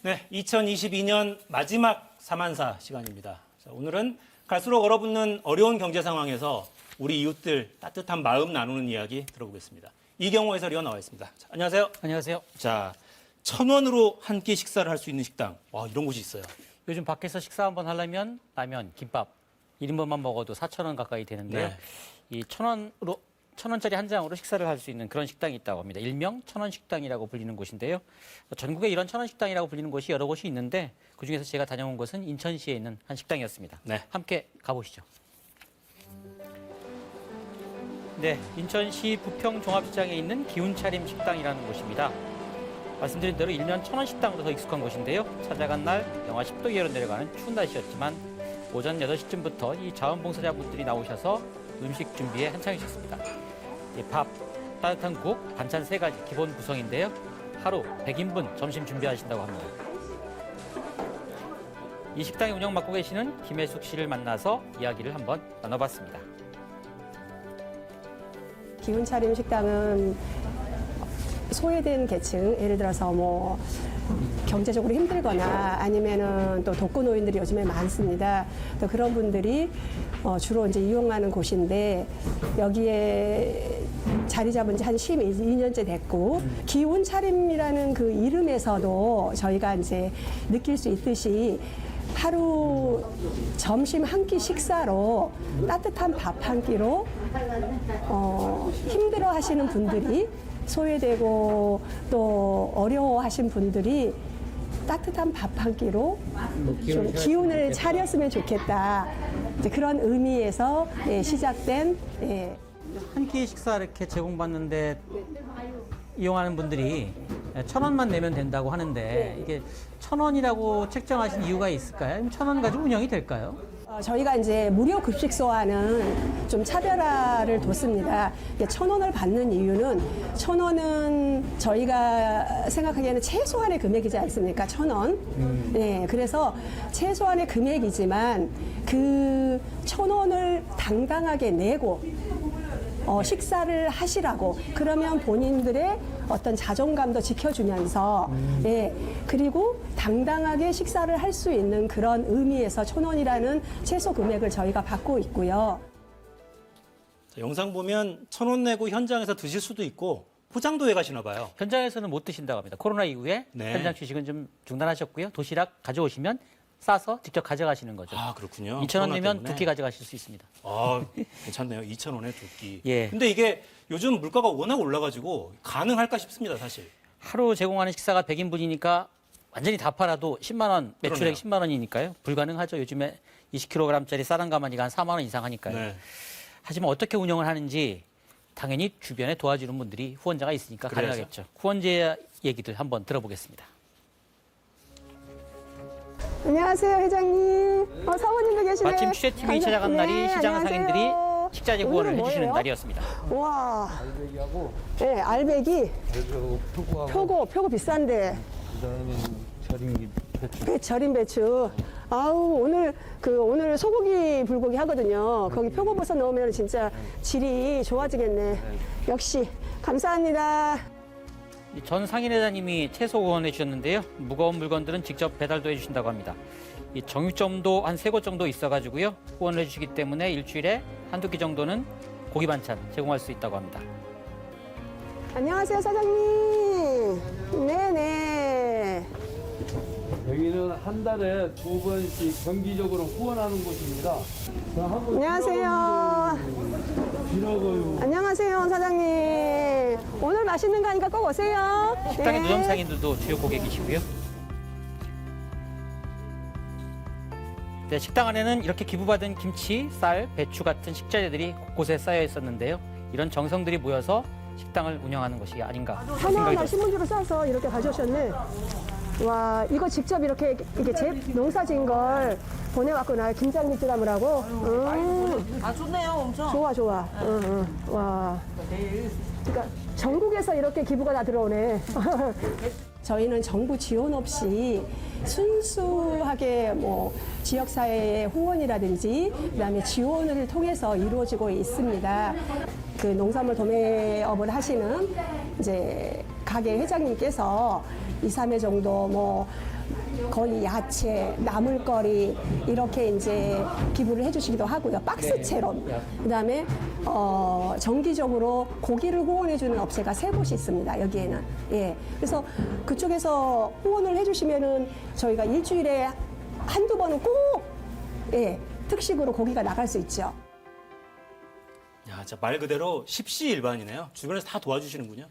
네, 2022년 마지막 사만사 시간입니다. 자, 오늘은 갈수록 얼어붙는 어려운 경제 상황에서 우리 이웃들 따뜻한 마음 나누는 이야기 들어보겠습니다. 이경호 해설위원 나와 있습니다. 자, 안녕하세요. 안녕하세요. 자, 1,000원으로 한 끼 식사를 할 수 있는 식당. 와, 이런 곳이 있어요. 요즘 밖에서 식사 한번 하려면 라면, 김밥 1인분만 먹어도 4,000원 가까이 되는데요. 네. 이 1,000원짜리 한 장으로 식사를 할 수 있는 그런 식당이 있다고 합니다. 일명 1,000원 식당이라고 불리는 곳인데요. 전국에 이런 1,000원 식당이라고 불리는 곳이 여러 곳이 있는데 그중에서 제가 다녀온 곳은 인천시에 있는 한 식당이었습니다. 네. 함께 가보시죠. 네, 인천시 부평종합시장에 있는 기운차림 식당이라는 곳입니다. 말씀드린 대로 일명 1,000원 식당으로 더 익숙한 곳인데요. 찾아간 날 영하 10도 이하로 내려가는 추운 날씨였지만 오전 8시쯤부터 이 자원봉사자분들이 나오셔서 음식 준비에 한창이셨습니다. 밥, 따뜻한 국, 반찬 3가지 기본 구성인데요. 하루 100인분 점심 준비하신다고 합니다. 이 식당의 운영 맡고 계시는 김혜숙 씨를 만나서 이야기를 한번 나눠봤습니다. 기운차림 식당은 소외된 계층, 예를 들어서 뭐 경제적으로 힘들거나 아니면은 또 독거노인들이 요즘에 많습니다. 또 그런 분들이 주로 이제 이용하는 곳인데 여기에 자리 잡은 지 한 12년째 됐고 기운차림이라는 그 이름에서도 저희가 이제 느낄 수 있듯이 하루 점심 한 끼 식사로 따뜻한 밥 한 끼로 힘들어 하시는 분들이 소외되고 또 어려워하신 분들이 따뜻한 밥 한 끼로 좀 기운을 차렸으면 좋겠다. 이제 그런 의미에서 시작된 한 끼 식사 이렇게 제공받는데 이용하는 분들이 1,000원만 내면 된다고 하는데 이게 1,000원이라고 책정하신 이유가 있을까요? 1,000원 가지고 운영이 될까요? 저희가 이제 무료 급식소와는 좀 차별화를 뒀습니다. 1,000원을 받는 이유는 1,000원은 저희가 생각하기에는 최소한의 금액이지 않습니까? 1,000원. 네, 그래서 최소한의 금액이지만 그 1,000원을 당당하게 내고 식사를 하시라고 그러면 본인들의 어떤 자존감도 지켜주면서 그리고 당당하게 식사를 할 수 있는 그런 의미에서 1,000원이라는 최소 금액을 저희가 받고 있고요. 자, 영상 보면 1,000원 내고 현장에서 드실 수도 있고 포장도 해 가시나 봐요. 현장에서는 못 드신다고 합니다. 코로나 이후에 네. 현장 취식은 좀 중단하셨고요. 도시락 가져오시면 싸서 직접 가져가시는 거죠. 아, 그렇군요. 2,000원 내면 때문에. 2끼 가져가실 수 있습니다. 아, 괜찮네요. 2,000원에 2끼. 예. 근데 이게 요즘 물가가 워낙 올라가지고 가능할까 싶습니다, 사실. 하루 제공하는 식사가 100인분이니까 완전히 다 팔아도 10만 원, 매출액 그러네요. 10만 원이니까요. 불가능하죠. 요즘에 20kg짜리 쌀 한 가마니가 한 4만 원 이상 하니까요. 네. 하지만 어떻게 운영을 하는지 당연히 주변에 도와주는 분들이 후원자가 있으니까 그래야죠. 가능하겠죠. 후원자 얘기들 한번 들어보겠습니다. 안녕하세요, 회장님. 사모님도 계시네. 마침 취재팀이 찾아간 날이 시장 상인들이 식자재 후원을 오늘은 해주시는 뭐예요? 날이었습니다. 와, 알배기하고 네, 알배기, 표고하고 표고 비싼데. 그다음에 절임기 배추. 절임 배추. 아우, 오늘 소고기 불고기 하거든요. 거기 표고버섯 넣으면 진짜 질이 좋아지겠네. 역시 감사합니다. 전 상인회장님이 채소 후원해 주셨는데요. 무거운 물건들은 직접 배달도 해주신다고 합니다. 이 정육점도 한 3곳 정도 있어가지고요. 후원을 해주시기 때문에 일주일에 한두 끼 정도는 고기 반찬 제공할 수 있다고 합니다. 안녕하세요, 사장님. 네네. 여기는 한 달에 2번씩 정기적으로 후원하는 곳입니다. 안녕하세요. 비러거요. 안녕하세요, 사장님. 오늘 맛있는 거 하니까 꼭 오세요. 식당의 네. 노점 상인들도 주요 고객이시고요. 네, 식당 안에는 이렇게 기부받은 김치, 쌀, 배추 같은 식자재들이 곳곳에 쌓여 있었는데요. 이런 정성들이 모여서 식당을 운영하는 것이 아닌가 생각이 하나하나 들었습니다. 신문지로 싸서 이렇게 가져오셨네. 와, 이거 직접 이렇게 제 농사 지은 걸 보내왔구나. 김장김치 담으라고. 아 좋네요, 엄청. 좋아, 좋아. 와. 그러니까 전국에서 이렇게 기부가 다 들어오네. 저희는 정부 지원 없이 순수하게 뭐 지역사회의 후원이라든지 그다음에 지원을 통해서 이루어지고 있습니다. 그 농산물 도매업을 하시는 이제 가게 회장님께서 2, 3회 정도 뭐 거의 야채, 나물거리 이렇게 이제 기부를 해주시기도 하고요. 박스채로. 그다음에 정기적으로 고기를 후원해주는 업체가 3곳이 있습니다. 여기에는. 예. 그래서 그쪽에서 후원을 해주시면은 저희가 일주일에 한두 번은 꼭 예, 특식으로 고기가 나갈 수 있죠. 야, 진짜 말 그대로 십시일반이네요. 주변에서 다 도와주시는군요.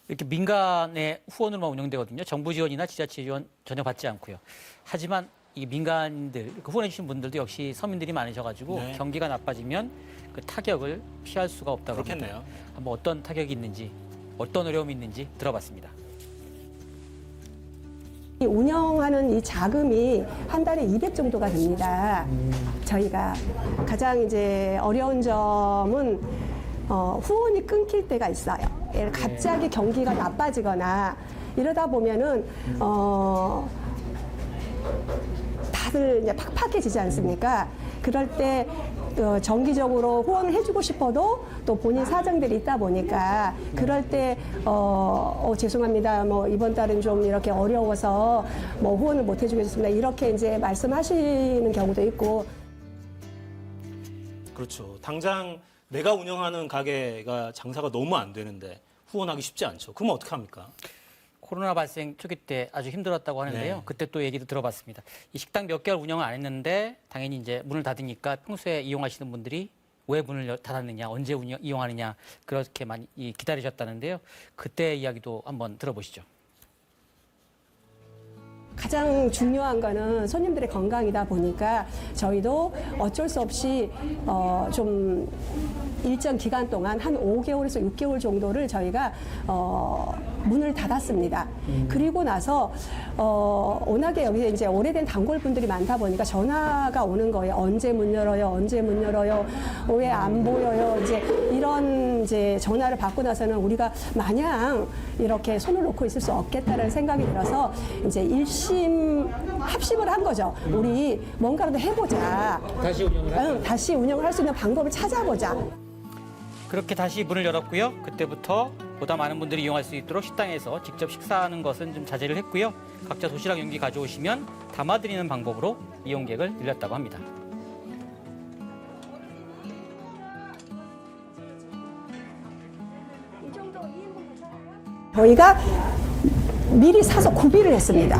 이렇게 민간의 후원으로만 운영되거든요. 정부 지원이나 지자체 지원 전혀 받지 않고요. 하지만 이 민간인들 후원해 주신 분들도 역시 서민들이 많으셔가지고 네. 경기가 나빠지면 그 타격을 피할 수가 없다고 합니다. 그렇겠네요. 한번 어떤 타격이 있는지, 어떤 어려움이 있는지 들어봤습니다. 이 운영하는 이 자금이 한 달에 200 정도가 됩니다. 저희가 가장 이제 어려운 점은 후원이 끊길 때가 있어요. 갑자기 경기가 나빠지거나 이러다 보면은 다들 이제 팍팍해지지 않습니까? 그럴 때 정기적으로 후원을 해주고 싶어도 또 본인 사정들이 있다 보니까 그럴 때 죄송합니다. 뭐 이번 달은 좀 이렇게 어려워서 뭐 후원을 못 해주겠습니다. 이렇게 이제 말씀하시는 경우도 있고. 그렇죠. 당장 내가 운영하는 가게가 장사가 너무 안 되는데 후원하기 쉽지 않죠. 그러면 어떻게 합니까? 코로나 발생 초기 때 아주 힘들었다고 하는데요. 네. 그때 또 얘기도 들어봤습니다. 이 식당 몇 개월 운영을 안 했는데 당연히 이제 문을 닫으니까 평소에 이용하시는 분들이 왜 문을 닫았느냐, 언제 이용하느냐 그렇게 많이 기다리셨다는데요. 그때 이야기도 한번 들어보시죠. 가장 중요한 거는 손님들의 건강이다 보니까 저희도 어쩔 수 없이 좀 일정 기간 동안 한 5개월에서 6개월 정도를 저희가 문을 닫았습니다. 그리고 나서 워낙에 여기 이제 오래된 단골분들이 많다 보니까 전화가 오는 거예요. 언제 문 열어요? 언제 문 열어요? 왜 안 보여요? 이제 이런 이제 전화를 받고 나서는 우리가 마냥 이렇게 손을 놓고 있을 수 없겠다는 생각이 들어서 이제 합심을 한 거죠. 우리 뭔가라도 해보자. 다시 운영을 할 수 있는 방법을 찾아보자. 그렇게 다시 문을 열었고요. 그때부터 보다 많은 분들이 이용할 수 있도록 식당에서 직접 식사하는 것은 좀 자제를 했고요. 각자 도시락 용기 가져오시면 담아드리는 방법으로 이용객을 늘렸다고 합니다. 저희가 미리 사서 구비를 했습니다.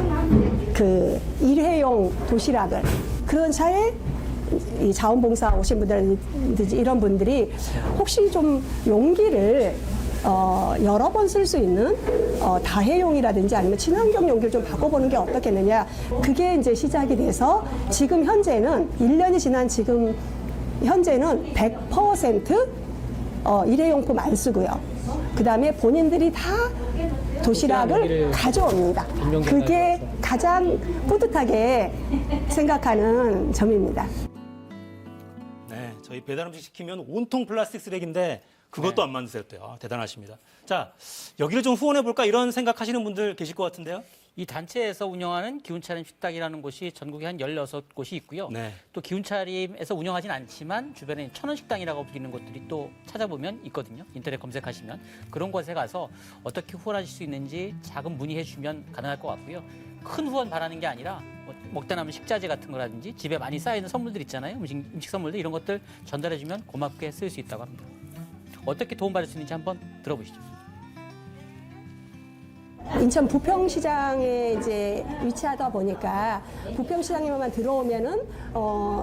그 일회용 도시락을. 그런 차에 이 자원봉사 오신 분들, 이런 분들이 혹시 좀 용기를 여러 번 쓸 수 있는 다회용이라든지 아니면 친환경 용기를 좀 바꿔보는 게 어떻겠느냐. 그게 이제 시작이 돼서 지금 현재는 1년이 지난 지금 현재는 100% 일회용품 안 쓰고요. 그 다음에 본인들이 다 도시락을 가져옵니다. 그게 가장 뿌듯하게 생각하는 점입니다. 네, 저희 배달 음식 시키면 온통 플라스틱 쓰레기인데 그것도 네. 안 만드셨대요. 아, 대단하십니다. 자, 여기를 좀 후원해 볼까 이런 생각하시는 분들 계실 것 같은데요. 이 단체에서 운영하는 기운차림 식당이라는 곳이 전국에 한 16곳이 있고요. 네. 또 기운차림에서 운영하진 않지만 주변에 천원식당이라고 불리는 곳들이 또 찾아보면 있거든요. 인터넷 검색하시면. 그런 곳에 가서 어떻게 후원하실 수 있는지 작은 문의해 주면 가능할 것 같고요. 큰 후원 바라는 게 아니라 뭐 먹다 남은 식자재 같은 거라든지 집에 많이 쌓이는 선물들 있잖아요. 음식 선물들 이런 것들 전달해 주면 고맙게 쓸 수 있다고 합니다. 어떻게 도움받을 수 있는지 한번 들어보시죠. 인천 부평시장에 이제 위치하다 보니까 부평시장에만 들어오면은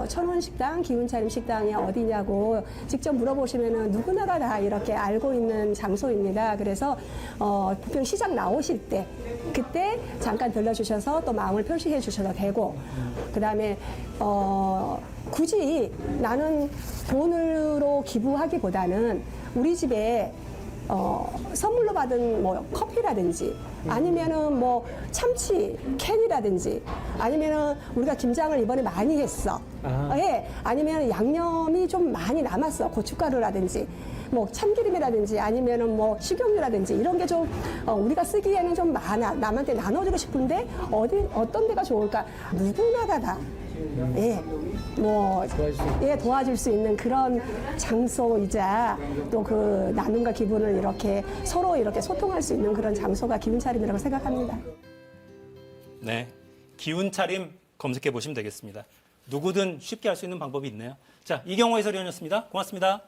천원식당, 기운차림 식당이 어디냐고 직접 물어보시면은 누구나가 다 이렇게 알고 있는 장소입니다. 그래서 부평시장 나오실 때 그때 잠깐 들러주셔서 또 마음을 표시해 주셔도 되고, 그다음에 굳이 나는 돈으로 기부하기보다는 우리 집에 선물로 받은 뭐 커피라든지 아니면은 뭐 참치 캔이라든지 아니면은 우리가 김장을 이번에 많이 했어. 예. 아니면 양념이 좀 많이 남았어. 고춧가루라든지 뭐 참기름이라든지 아니면은 뭐 식용유라든지 이런 게 좀 우리가 쓰기에는 좀 많아. 남한테 나눠주고 싶은데 어떤 데가 좋을까? 누구나가 다. 예, 뭐, 도와줄 수 있는 그런 장소이자 또 그 나눔과 기분을 이렇게 서로 이렇게 소통할 수 있는 그런 장소가 기운차림이라고 생각합니다. 네. 기운차림 검색해 보시면 되겠습니다. 누구든 쉽게 할 수 있는 방법이 있네요. 자, 이경호 해설위원이었습니다. 고맙습니다.